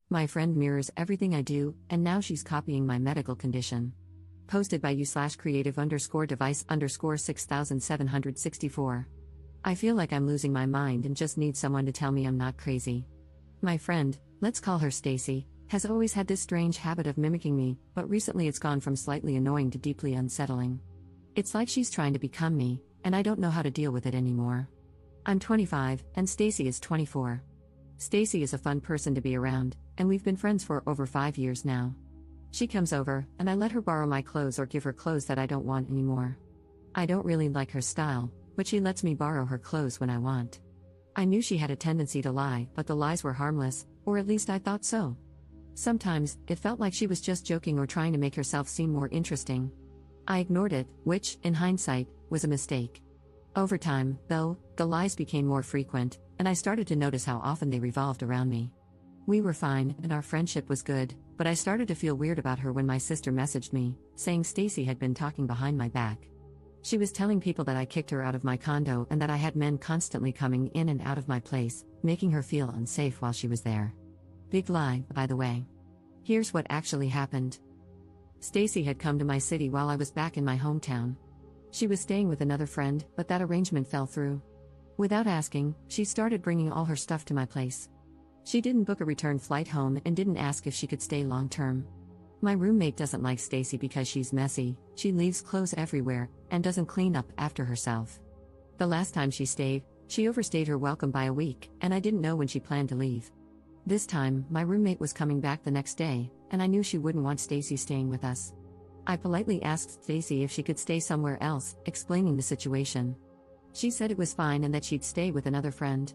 My friend mirrors everything I do, and now she's copying my medical condition. Posted by u/creative_device_6764. I feel like I'm losing my mind and just need someone to tell me I'm not crazy. My friend, let's call her Stacy, has always had this strange habit of mimicking me, but recently it's gone from slightly annoying to deeply unsettling. It's like she's trying to become me, and I don't know how to deal with it anymore. I'm 25, and Stacy is 24. Stacy is a fun person to be around, and we've been friends for over 5 years now. She comes over, and I let her borrow my clothes or give her clothes that I don't want anymore. I don't really like her style, but she lets me borrow her clothes when I want. I knew she had a tendency to lie, but the lies were harmless, or at least I thought so. Sometimes, it felt like she was just joking or trying to make herself seem more interesting. I ignored it, which, in hindsight, was a mistake. Over time, though, the lies became more frequent, and I started to notice how often they revolved around me. We were fine, and our friendship was good, but I started to feel weird about her when my sister messaged me, saying Stacy had been talking behind my back. She was telling people that I kicked her out of my condo and that I had men constantly coming in and out of my place, making her feel unsafe while she was there. Big lie, by the way. Here's what actually happened. Stacy had come to my city while I was back in my hometown. She was staying with another friend, but that arrangement fell through. Without asking, she started bringing all her stuff to my place. She didn't book a return flight home and didn't ask if she could stay long term. My roommate doesn't like Stacy because she's messy, she leaves clothes everywhere, and doesn't clean up after herself. The last time she stayed, she overstayed her welcome by a week, and I didn't know when she planned to leave. This time, my roommate was coming back the next day, and I knew she wouldn't want Stacy staying with us. I politely asked Stacy if she could stay somewhere else, explaining the situation. She said it was fine and that she'd stay with another friend.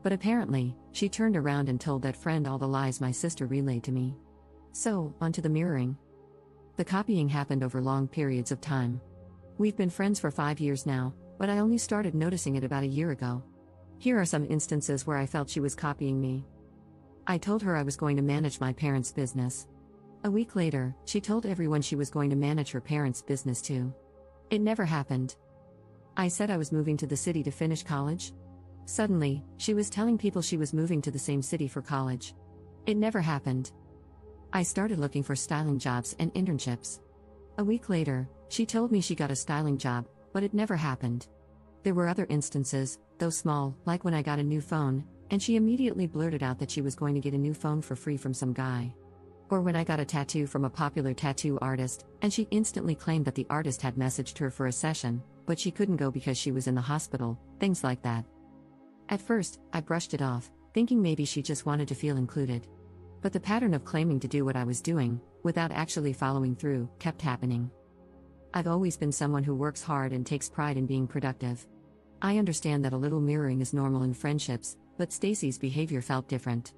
But apparently, she turned around and told that friend all the lies my sister relayed to me. So, onto the mirroring. The copying happened over long periods of time. We've been friends for 5 years now, but I only started noticing it about a year ago. Here are some instances where I felt she was copying me. I told her I was going to manage my parents' business. A week later, she told everyone she was going to manage her parents' business too. It never happened. I said I was moving to the city to finish college. Suddenly, she was telling people she was moving to the same city for college. It never happened. I started looking for styling jobs and internships. A week later, she told me she got a styling job, but it never happened. There were other instances, though small, like when I got a new phone, and she immediately blurted out that she was going to get a new phone for free from some guy. Or when I got a tattoo from a popular tattoo artist, and she instantly claimed that the artist had messaged her for a session, but she couldn't go because she was in the hospital, things like that. At first, I brushed it off, thinking maybe she just wanted to feel included. But the pattern of claiming to do what I was doing, without actually following through, kept happening. I've always been someone who works hard and takes pride in being productive. I understand that a little mirroring is normal in friendships, but Stacy's behavior felt different.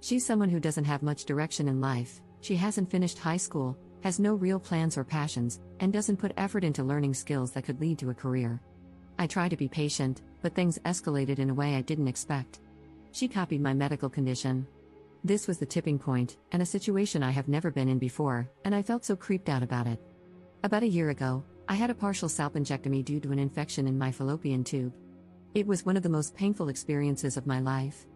She's someone who doesn't have much direction in life, she hasn't finished high school, has no real plans or passions, and doesn't put effort into learning skills that could lead to a career. I try to be patient, but things escalated in a way I didn't expect. She copied my medical condition. This was the tipping point, and a situation I have never been in before, and I felt so creeped out about it. About a year ago, I had a partial salpingectomy due to an infection in my fallopian tube. It was one of the most painful experiences of my life.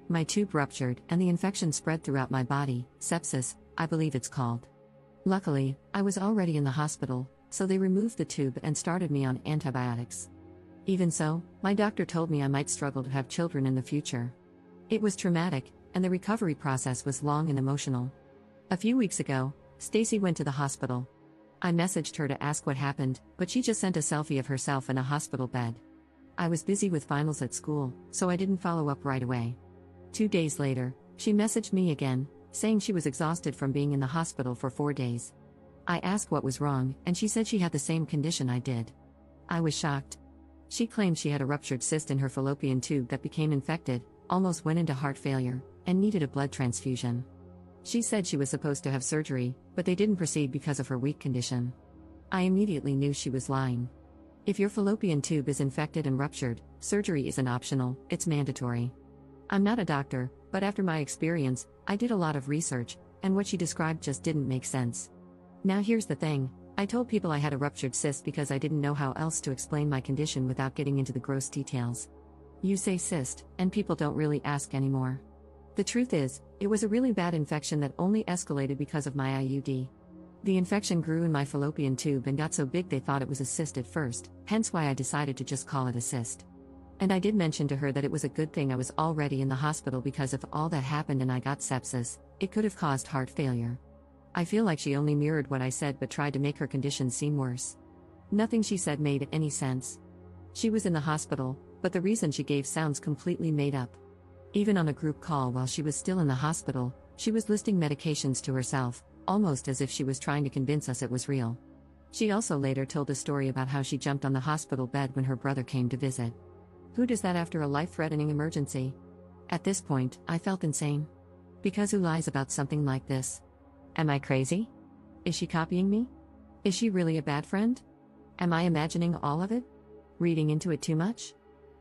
My tube ruptured, and the infection spread throughout my body, sepsis, I believe it's called. Luckily, I was already in the hospital, so they removed the tube and started me on antibiotics. Even so, my doctor told me I might struggle to have children in the future. It was traumatic, and the recovery process was long and emotional. A few weeks ago, Stacy went to the hospital. I messaged her to ask what happened, but she just sent a selfie of herself in a hospital bed. I was busy with finals at school, so I didn't follow up right away. 2 days later, she messaged me again, saying she was exhausted from being in the hospital for 4 days. I asked what was wrong, and she said she had the same condition I did. I was shocked. She claimed she had a ruptured cyst in her fallopian tube that became infected, almost went into heart failure, and needed a blood transfusion. She said she was supposed to have surgery, but they didn't proceed because of her weak condition. I immediately knew she was lying. If your fallopian tube is infected and ruptured, surgery isn't optional, it's mandatory. I'm not a doctor, but after my experience, I did a lot of research, and what she described just didn't make sense. Now here's the thing, I told people I had a ruptured cyst because I didn't know how else to explain my condition without getting into the gross details. You say cyst, and people don't really ask anymore. The truth is, it was a really bad infection that only escalated because of my IUD. The infection grew in my fallopian tube and got so big they thought it was a cyst at first, hence why I decided to just call it a cyst. And I did mention to her that it was a good thing I was already in the hospital because if all that happened and I got sepsis, it could have caused heart failure. I feel like she only mirrored what I said but tried to make her condition seem worse. Nothing she said made any sense. She was in the hospital, but the reason she gave sounds completely made up. Even on a group call while she was still in the hospital, she was listing medications to herself, almost as if she was trying to convince us it was real. She also later told a story about how she jumped on the hospital bed when her brother came to visit. Who does that after a life-threatening emergency? At this point, I felt insane. Because who lies about something like this? Am I crazy? Is she copying me? Is she really a bad friend? Am I imagining all of it? Reading into it too much?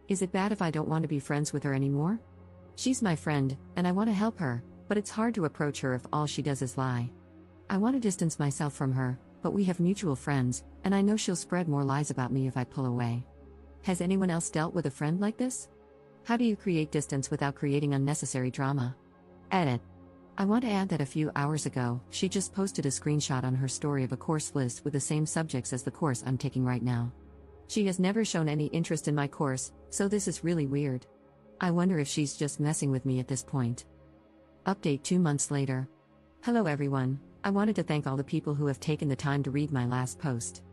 Is it bad if I don't want to be friends with her anymore? She's my friend, and I want to help her, but it's hard to approach her if all she does is lie. I want to distance myself from her, but we have mutual friends, and I know she'll spread more lies about me if I pull away. Has anyone else dealt with a friend like this? How do you create distance without creating unnecessary drama? Edit. I want to add that a few hours ago, she just posted a screenshot on her story of a course list with the same subjects as the course I'm taking right now. She has never shown any interest in my course, so this is really weird. I wonder if she's just messing with me at this point. Update 2 months later. Hello everyone, I wanted to thank all the people who have taken the time to read my last post.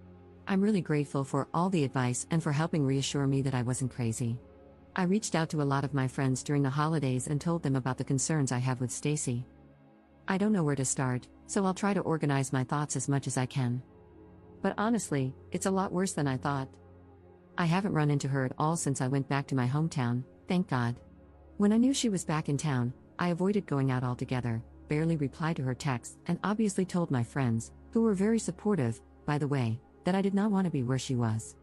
I'm really grateful for all the advice and for helping reassure me that I wasn't crazy. I reached out to a lot of my friends during the holidays and told them about the concerns I have with Stacy. I don't know where to start, so I'll try to organize my thoughts as much as I can. But honestly, it's a lot worse than I thought. I haven't run into her at all since I went back to my hometown, thank God. When I knew she was back in town, I avoided going out altogether, barely replied to her texts, and obviously told my friends, who were very supportive, by the way, that I did not want to be where she was.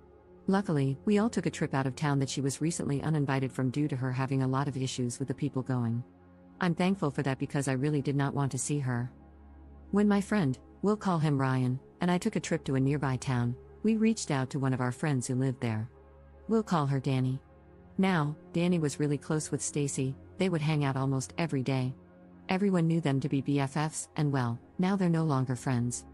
Luckily, we all took a trip out of town that she was recently uninvited from due to her having a lot of issues with the people going. I'm thankful for that because I really did not want to see her. When my friend, we'll call him Ryan, and I took a trip to a nearby town, we reached out to one of our friends who lived there. We'll call her Danny. Now, Danny was really close with Stacy, they would hang out almost every day. Everyone knew them to be BFFs, and well, now they're no longer friends.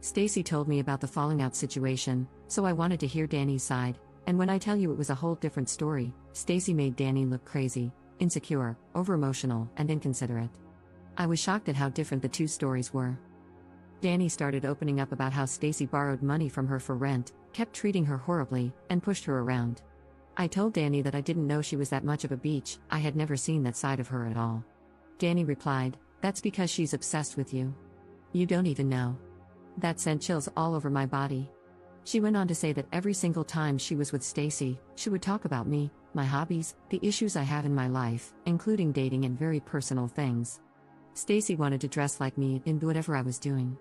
Stacy told me about the falling out situation, so I wanted to hear Danny's side, and when I tell you it was a whole different story, Stacy made Danny look crazy, insecure, over-emotional, and inconsiderate. I was shocked at how different the two stories were. Danny started opening up about how Stacy borrowed money from her for rent, kept treating her horribly, and pushed her around. I told Danny that I didn't know she was that much of a bitch, I had never seen that side of her at all. Danny replied, "That's because she's obsessed with you. You don't even know." That sent chills all over my body. She went on to say that every single time she was with Stacy, she would talk about me, my hobbies, the issues I have in my life, including dating and very personal things. Stacy wanted to dress like me and do whatever I was doing.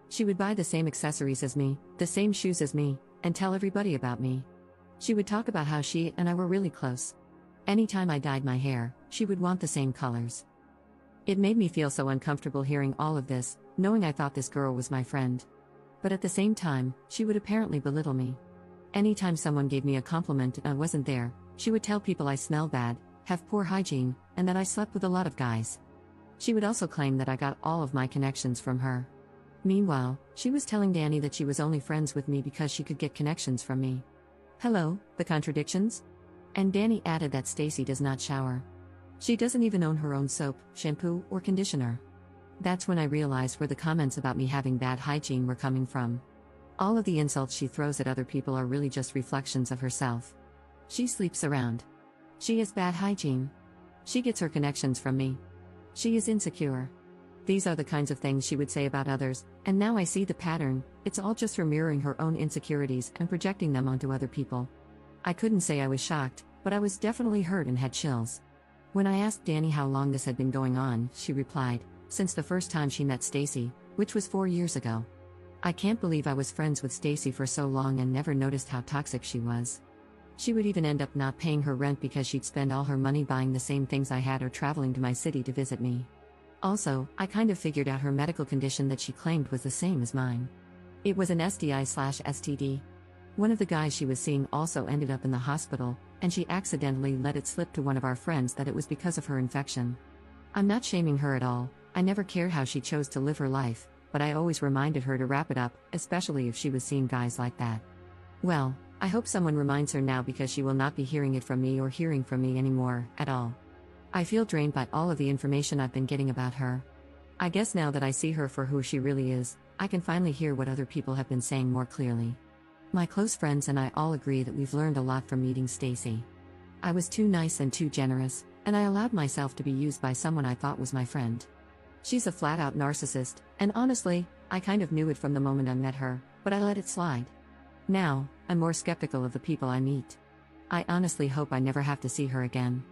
She would buy the same accessories as me, the same shoes as me, and tell everybody about me. She would talk about how she and I were really close. Anytime I dyed my hair, she would want the same colors. It made me feel so uncomfortable hearing all of this, knowing I thought this girl was my friend. But at the same time, she would apparently belittle me. Anytime someone gave me a compliment and I wasn't there, she would tell people I smell bad, have poor hygiene, and that I slept with a lot of guys. She would also claim that I got all of my connections from her. Meanwhile, she was telling Danny that she was only friends with me because she could get connections from me. Hello, the contradictions? And Danny added that Stacy does not shower. She doesn't even own her own soap, shampoo, or conditioner. That's when I realized where the comments about me having bad hygiene were coming from. All of the insults she throws at other people are really just reflections of herself. She sleeps around. She has bad hygiene. She gets her connections from me. She is insecure. These are the kinds of things she would say about others, and now I see the pattern. It's all just her mirroring her own insecurities and projecting them onto other people. I couldn't say I was shocked, but I was definitely hurt and had chills. When I asked Danny how long this had been going on, she replied, "Since the first time she met Stacy, which was 4 years ago. I can't believe I was friends with Stacy for so long and never noticed how toxic she was. She would even end up not paying her rent because she'd spend all her money buying the same things I had or traveling to my city to visit me. Also, I kind of figured out her medical condition that she claimed was the same as mine. It was an STI/STD. One of the guys she was seeing also ended up in the hospital, and she accidentally let it slip to one of our friends that it was because of her infection. I'm not shaming her at all, I never cared how she chose to live her life, but I always reminded her to wrap it up, especially if she was seeing guys like that. Well, I hope someone reminds her now because she will not be hearing it from me or hearing from me anymore, at all. I feel drained by all of the information I've been getting about her. I guess now that I see her for who she really is, I can finally hear what other people have been saying more clearly. My close friends and I all agree that we've learned a lot from meeting Stacy. I was too nice and too generous, and I allowed myself to be used by someone I thought was my friend. She's a flat-out narcissist, and honestly, I kind of knew it from the moment I met her, but I let it slide. Now, I'm more skeptical of the people I meet. I honestly hope I never have to see her again.